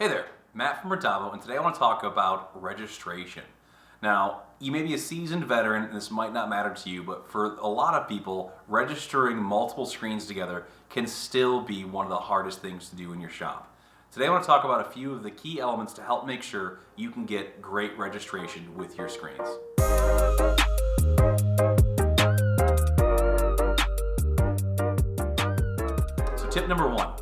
Hey there, Matt from Printavo, and today I want to talk about registration. Now, you may be a seasoned veteran and this might not matter to you, but for a lot of people, registering multiple screens together can still be one of the hardest things to do in your shop. Today I want to talk about a few of the key elements to help make sure you can get great registration with your screens. So tip number one,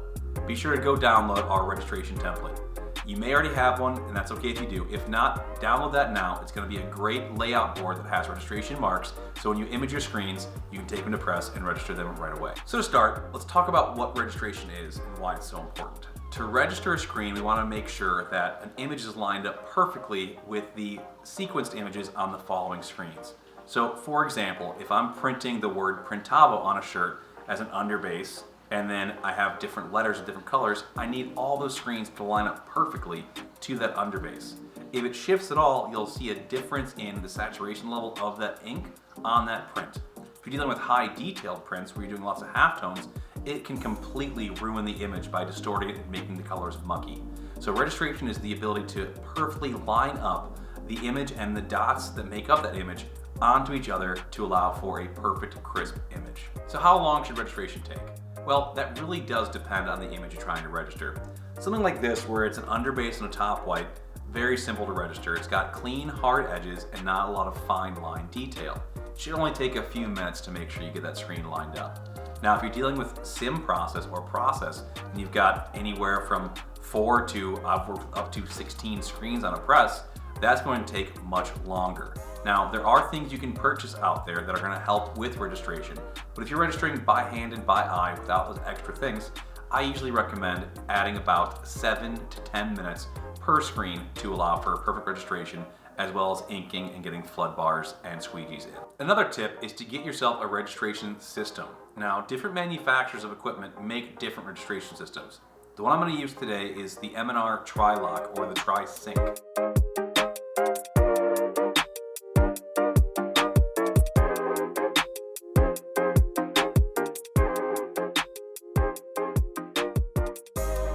be sure to go download our registration template. You may already have one, and that's okay if you do. If not, download that now. It's going to be a great layout board that has registration marks, so when you image your screens, you can take them to press and register them right away. So to start, let's talk about what registration is and why it's so important. To register a screen, we want to make sure that an image is lined up perfectly with the sequenced images on the following screens. So for example, if I'm printing the word Printavo on a shirt as an underbase, and then I have different letters of different colors, I need all those screens to line up perfectly to that underbase. If it shifts at all, you'll see a difference in the saturation level of that ink on that print. If you're dealing with high detailed prints where you're doing lots of halftones, it can completely ruin the image by distorting it and making the colors mucky. So registration is the ability to perfectly line up the image and the dots that make up that image onto each other to allow for a perfect, crisp image. So how long should registration take? Well, that really does depend on the image you're trying to register. Something like this, where it's an underbase and a top white, very simple to register. It's got clean, hard edges and not a lot of fine line detail. It should only take a few minutes to make sure you get that screen lined up. Now, if you're dealing with sim process or process, and you've got anywhere from 4 to up to 16 screens on a press, that's going to take much longer. Now, there are things you can purchase out there that are going to help with registration, but if you're registering by hand and by eye without those extra things, I usually recommend adding about 7 to 10 minutes per screen to allow for perfect registration, as well as inking and getting flood bars and squeegees in. Another tip is to get yourself a registration system. Now, different manufacturers of equipment make different registration systems. The one I'm going to use today is the M&R Tri-Lock or the Tri-Sync.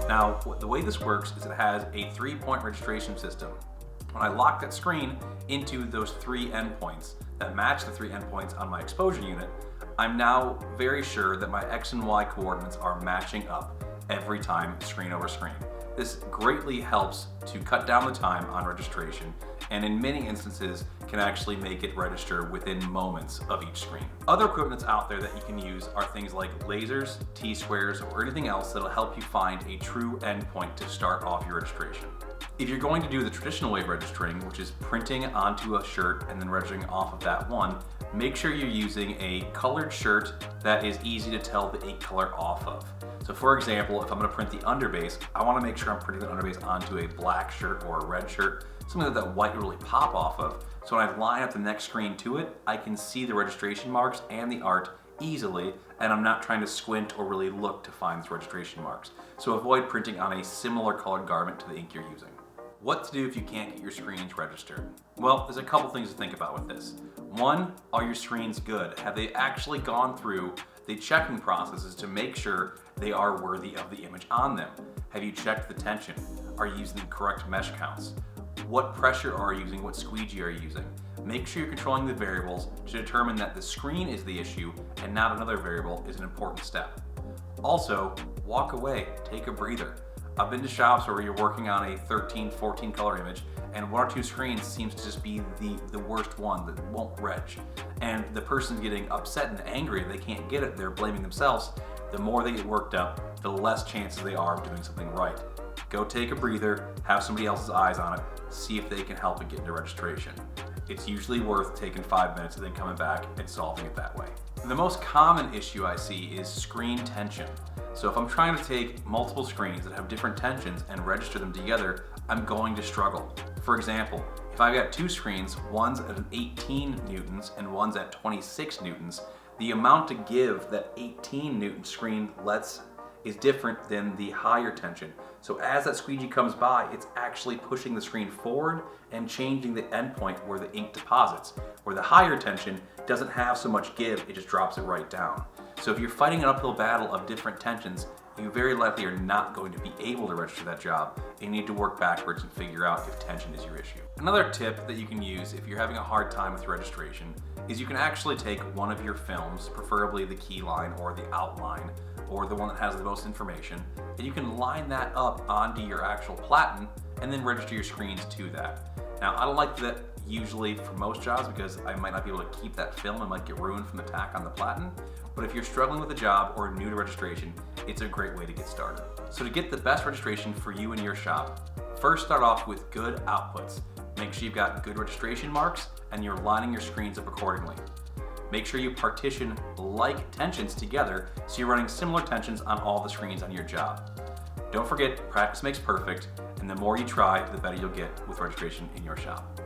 Now, the way this works is it has a 3-point registration system. When I lock that screen into those 3 endpoints that match the 3 endpoints on my exposure unit, I'm now very sure that my X and Y coordinates are matching up every time, screen over screen. This greatly helps to cut down the time on registration, and in many instances can actually make it register within moments of each screen. Other equipments out there that you can use are things like lasers, T-squares, or anything else that'll help you find a true endpoint to start off your registration. If you're going to do the traditional way of registering, which is printing onto a shirt and then registering off of that one, make sure you're using a colored shirt that is easy to tell the ink color off of. So for example, if I'm going to print the underbase, I want to make sure I'm printing the underbase onto a black shirt or a red shirt, something that white will really pop off of. So when I line up the next screen to it, I can see the registration marks and the art easily, and I'm not trying to squint or really look to find the registration marks. So avoid printing on a similar colored garment to the ink you're using. What to do if you can't get your screens registered? Well, there's a couple things to think about with this. One, are your screens good? Have they actually gone through the checking processes to make sure they are worthy of the image on them? Have you checked the tension? Are you using the correct mesh counts? What pressure are you using? What squeegee are you using? Make sure you're controlling the variables to determine that the screen is the issue and not another variable is an important step. Also, walk away, take a breather. I've been to shops where you're working on a 13, 14 color image and 1 or 2 screens seems to just be the worst one that won't reg. And the person's getting upset and angry, they can't get it, they're blaming themselves. The more they get worked up, the less chances they are of doing something right. Go take a breather, have somebody else's eyes on it, see if they can help it get into registration. It's usually worth taking 5 minutes and then coming back and solving it that way. The most common issue I see is screen tension. So if I'm trying to take multiple screens that have different tensions and register them together, I'm going to struggle. For example, if I've got 2 screens, one's at an 18 newtons and one's at 26 newtons, the amount to give that 18 newton screen lets is different than the higher tension. So as that squeegee comes by, it's actually pushing the screen forward and changing the endpoint where the ink deposits. Where the higher tension doesn't have so much give, it just drops it right down. So if you're fighting an uphill battle of different tensions, you very likely are not going to be able to register that job. You need to work backwards and figure out if tension is your issue. Another tip that you can use if you're having a hard time with registration is you can actually take one of your films, preferably the key line or the outline, or the one that has the most information, and you can line that up onto your actual platen and then register your screens to that. Now, I don't like that usually for most jobs because I might not be able to keep that film and might get ruined from the tack on the platen, but if you're struggling with a job or new to registration, it's a great way to get started. So to get the best registration for you and your shop, first start off with good outputs. Make sure you've got good registration marks and you're lining your screens up accordingly. Make sure you partition like tensions together so you're running similar tensions on all the screens on your job. Don't forget, practice makes perfect, and the more you try, the better you'll get with registration in your shop.